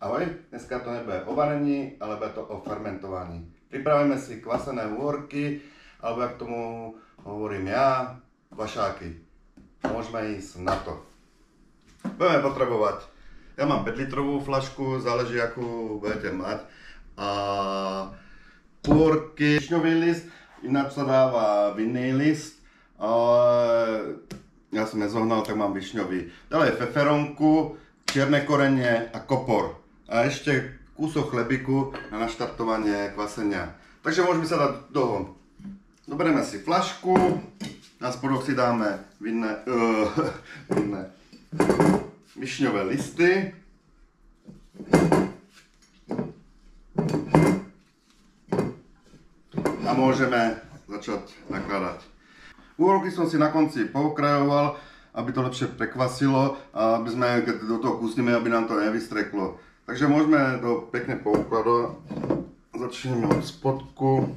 Ahoj, dneska to nebude o varení, ale bude to o fermentovaní. Pripravíme si kvasené úhorky, alebo jak tomu hovorím ja, kvašáky. Môžeme ísť na to. Budeme potrebovať, ja mám 5 litrovú flašku, záleží akú budete mať. A úhorky, višňový list, ináč sa dáva vinný list, ale ja som nezohnal, tak mám višňový. Ďalej feferonku, čierne korenie a kopor. A ešte kúsok chlebiku na naštartovanie kvasenia. Takže môžeme sa dať do... Zoberieme si flašku, na spodok si dáme višňové listy. A môžeme začať nakladať. Úhorky som si na konci pookrajoval, aby to lepšie prekvasilo a aby sme, keď do toho kúsneme, aby nám to nevystreklo. Takže môžeme to pekne poukladať. Začneme od spodku.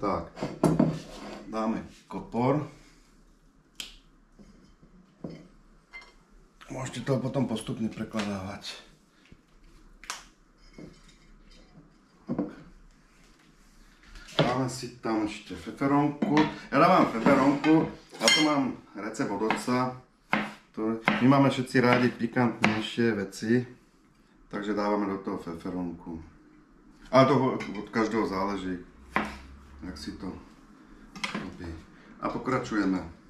Tak, dáme kopor. Môžete to potom postupne prekladávať. Dáme si tam ešte feferonku. Ja dávam feferonku, ja to mám recept od otca. My máme všetci rádi pikantnejšie veci, takže dávame do toho feferonku. Ale to od každého záleží, jak si to robí. A pokračujeme.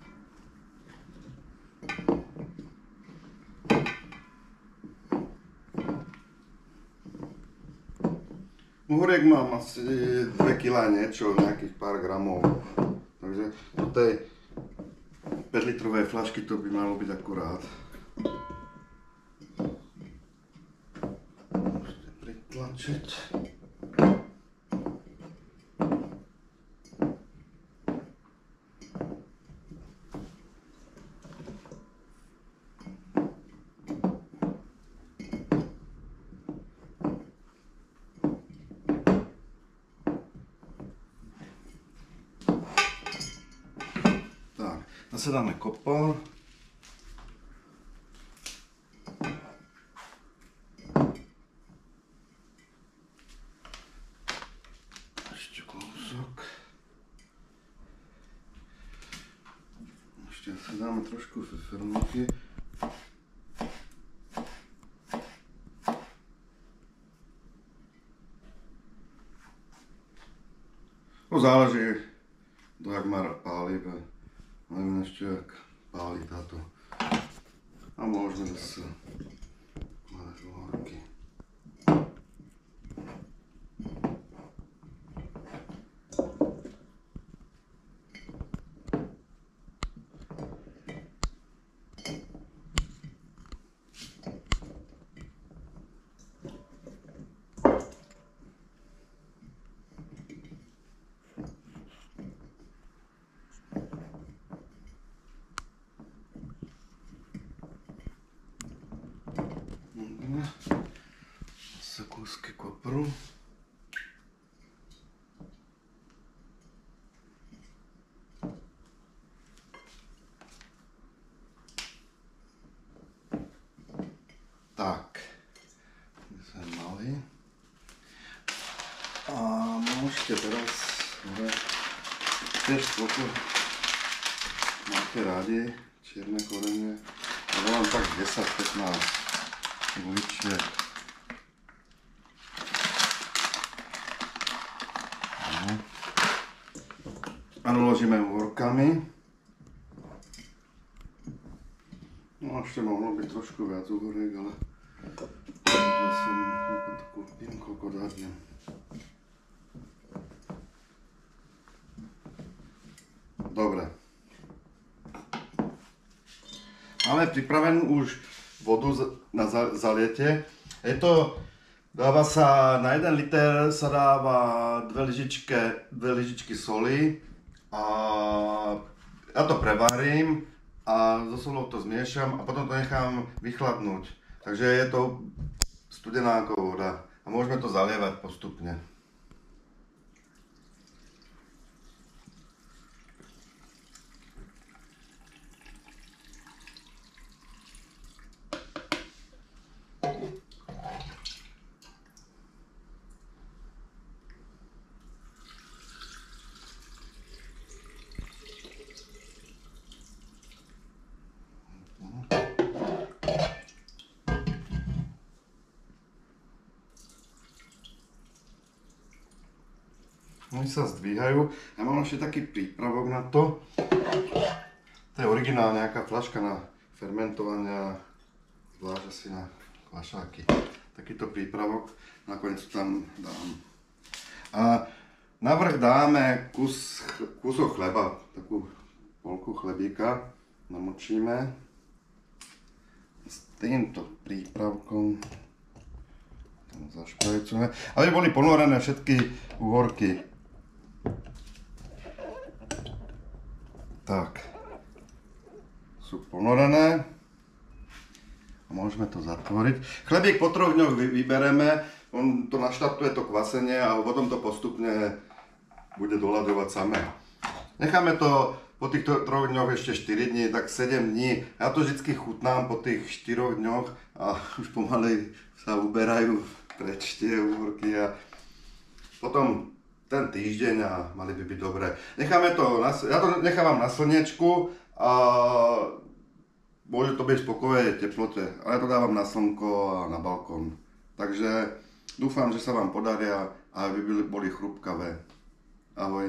Úhoriek mám asi 2 kg niečo, nejakých pár gramov. Takže do tej 5 litrovej fľašky to by malo byť akurát. Môžete pritlačiť. Zase dáme kopor. Ešte kúsok. Ešte zase dáme trošku feferonky. To záleží, do jak má pálivé. Neviem ešte, jak páli táto. A môžeme zase mať úhorky. Zase kúsky kopru. Tak, my sme mali. A môžete teraz, tiež spoko máte rádi čierne korenie. Ja dávam tak 10-15 guličiek. A naložíme úhorkami. No ešte mohlo byť trošku viac úhoriek, ale ja som kúpim, koľko dám. Dobre. Máme pripravenú už vodu na zaliete. Je to, dáva sa, na 1 liter sa dáva 2 lyžičky soli a ja to prevarím a so solou to zmiešam a potom to nechám vychladnúť. Takže je to studená ako voda a môžeme to zalievať postupne. Oni sa zdvíhajú. Ja mám ešte taký prípravok na to. To je originálna nejaká fľaška na fermentovania, zvlášť asi na kvašáky. Takýto prípravok, nakoniec tam dám. A navrch dáme kúsok chleba, takú polku chlebíka, namočíme. S týmto prípravkom tam zašprajcujeme, aby boli ponorené všetky uhorky. Tak, sú ponorené a môžeme to zatvoriť. Chlebík po 3 dňoch vybereme, on to naštartuje to kvasenie a potom to postupne bude doľadovať samé. Necháme to po týchto 3 dňoch ešte 4 dní, tak 7 dní. Ja to vždy chutnám po tých 4 dňoch a už pomaly sa uberajú preč tie uhorky a potom ten týždeň a mali by byť dobré. Necháme to, ja to nechávam na slniečku a môže to byť v pokojnej teplote, ale ja to dávam na slnko a na balkón. Takže dúfam, že sa vám podaria a aby boli chrupkavé. Ahoj.